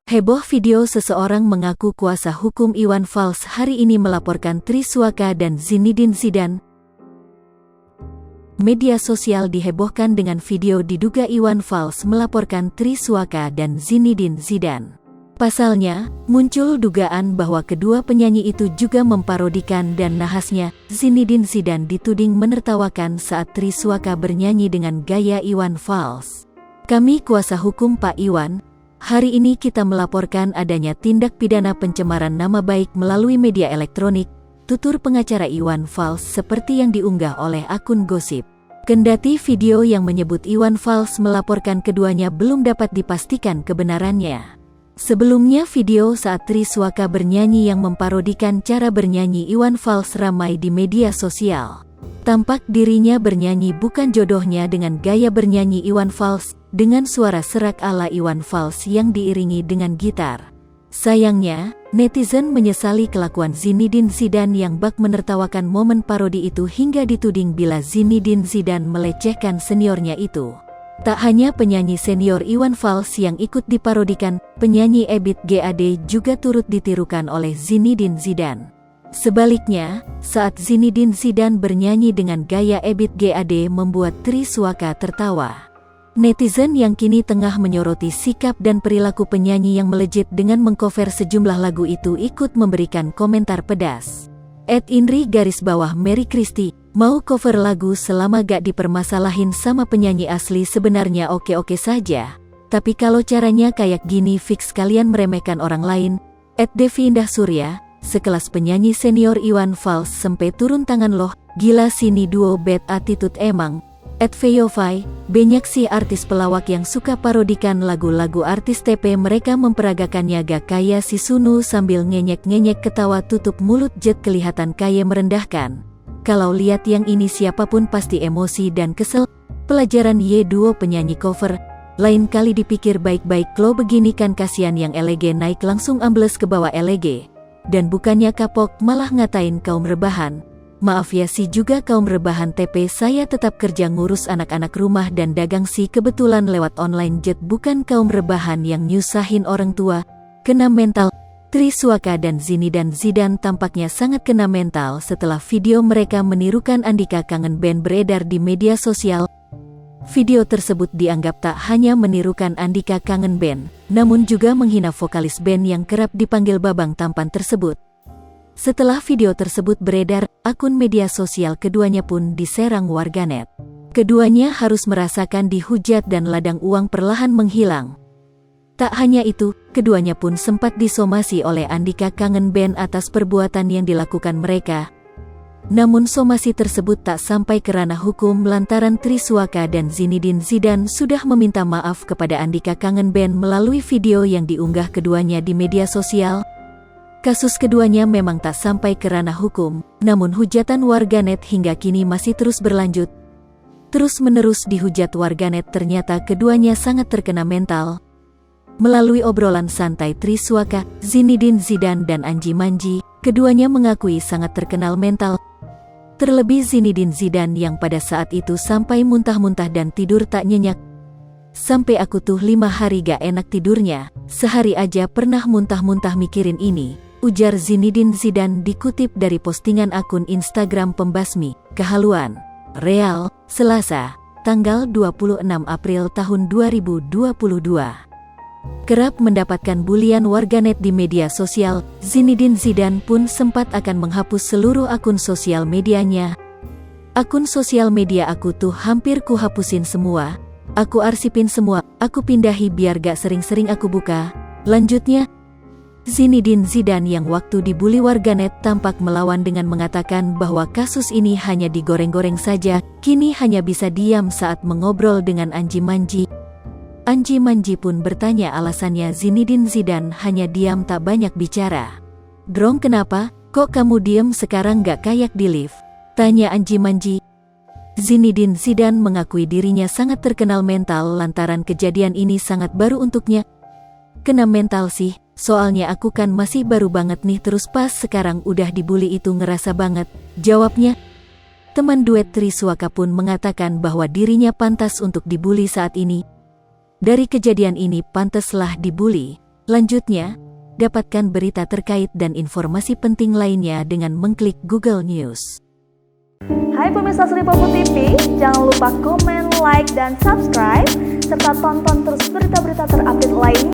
Heboh video seseorang mengaku kuasa hukum Iwan Fals hari ini melaporkan Triswaka dan Zinedine Zidane. Media sosial dihebohkan dengan video diduga Iwan Fals melaporkan Triswaka dan Zinedine Zidane. Pasalnya, muncul dugaan bahwa kedua penyanyi itu juga memparodikan dan nahasnya, Zinedine Zidane dituding menertawakan saat Triswaka bernyanyi dengan gaya Iwan Fals. "Kami kuasa hukum Pak Iwan. Hari ini kita melaporkan adanya tindak pidana pencemaran nama baik melalui media elektronik," tutur pengacara Iwan Fals seperti yang diunggah oleh akun gosip. Kendati video yang menyebut Iwan Fals melaporkan keduanya belum dapat dipastikan kebenarannya. Sebelumnya video saat Triswaka bernyanyi yang memparodikan cara bernyanyi Iwan Fals ramai di media sosial. Tampak dirinya bernyanyi bukan jodohnya dengan gaya bernyanyi Iwan Fals, dengan suara serak ala Iwan Fals yang diiringi dengan gitar. Sayangnya, netizen menyesali kelakuan Zinedine Zidane yang bak menertawakan momen parodi itu hingga dituding bila Zinedine Zidane melecehkan seniornya itu. Tak hanya penyanyi senior Iwan Fals yang ikut diparodikan, penyanyi Ebith G.Ade juga turut ditirukan oleh Zinedine Zidane. Sebaliknya, saat Zinedine Zidane bernyanyi dengan gaya Ebith G.Ade membuat Triswaka tertawa. Netizen yang kini tengah menyoroti sikap dan perilaku penyanyi yang melejit dengan mengcover sejumlah lagu itu ikut memberikan komentar pedas. @Indri_Mary Christy, "Mau cover lagu selama gak dipermasalahin sama penyanyi asli sebenarnya oke-oke saja. Tapi kalau caranya kayak gini fix kalian meremehkan orang lain." @Devi Indah Surya, "Sekelas penyanyi senior Iwan Fals sampai turun tangan loh, gila sini duo bad attitude emang." @Feyovai, "Banyak sih artis pelawak yang suka parodikan lagu-lagu artis TP mereka memperagakannya gak kayak si Sunu sambil ngenyek-ngenyek ketawa tutup mulut jet kelihatan kayak merendahkan. Kalau lihat yang ini siapapun pasti emosi dan kesel. Pelajaran ye duo penyanyi cover. Lain kali dipikir baik-baik lo begini kan kasihan yang elege naik langsung ambles ke bawah elege. Dan bukannya kapok malah ngatain kaum rebahan. Maaf ya sih juga kaum rebahan TP saya tetap kerja ngurus anak-anak rumah dan dagang sih kebetulan lewat online jet bukan kaum rebahan yang nyusahin orang tua. Kena mental." Triswaka dan Zinedine Zidane tampaknya sangat kena mental setelah video mereka menirukan Andika Kangen Band beredar di media sosial. Video tersebut dianggap tak hanya menirukan Andika Kangen Band, namun juga menghina vokalis band yang kerap dipanggil Babang Tampan tersebut. Setelah video tersebut beredar, akun media sosial keduanya pun diserang warganet. Keduanya harus merasakan dihujat dan ladang uang perlahan menghilang. Tak hanya itu, keduanya pun sempat disomasi oleh Andika Kangen Band atas perbuatan yang dilakukan mereka. Namun somasi tersebut tak sampai ke ranah hukum lantaran Triswaka dan Zinedine Zidane sudah meminta maaf kepada Andika Kangen Band melalui video yang diunggah keduanya di media sosial. Kasus keduanya memang tak sampai ke ranah hukum, namun hujatan warganet hingga kini masih terus berlanjut. Terus-menerus dihujat warganet ternyata keduanya sangat terkena mental. Melalui obrolan santai Triswaka, Zinedine Zidane dan Anji Manji, keduanya mengakui sangat terkenal mental. Terlebih Zinedine Zidane yang pada saat itu sampai muntah-muntah dan tidur tak nyenyak. "Sampai aku tuh 5 hari gak enak tidurnya, sehari aja pernah muntah-muntah mikirin ini," ujar Zinedine Zidane dikutip dari postingan akun Instagram pembasmi kehaluan Real, Selasa, tanggal 26 April tahun 2022. Kerap mendapatkan bulian warganet di media sosial, Zinedine Zidane pun sempat akan menghapus seluruh akun sosial medianya. "Akun sosial media aku tuh hampir kuhapusin semua. Aku arsipin semua, aku pindahi biar gak sering-sering aku buka," lanjutnya. Zinedine Zidane yang waktu dibuli warganet tampak melawan dengan mengatakan bahwa kasus ini hanya digoreng-goreng saja, kini hanya bisa diam saat mengobrol dengan Anji Manji. Anji Manji pun bertanya alasannya Zinedine Zidane hanya diam tak banyak bicara. "Drong kenapa, kok kamu diam sekarang gak kayak di lift?" tanya Anji Manji. Zinedine Zidane mengakui dirinya sangat terkenal mental lantaran kejadian ini sangat baru untuknya. "Kena mental sih, soalnya aku kan masih baru banget nih terus pas sekarang udah dibully itu ngerasa banget," jawabnya. Teman duet Triswaka pun mengatakan bahwa dirinya pantas untuk dibully saat ini. "Dari kejadian ini pantaslah dibully. Lanjutnya, dapatkan berita terkait dan informasi penting lainnya dengan mengklik Google News. Hai pemirsa Sri Popo TV, jangan lupa komen, like, dan subscribe, serta tonton terus berita-berita terupdate lainnya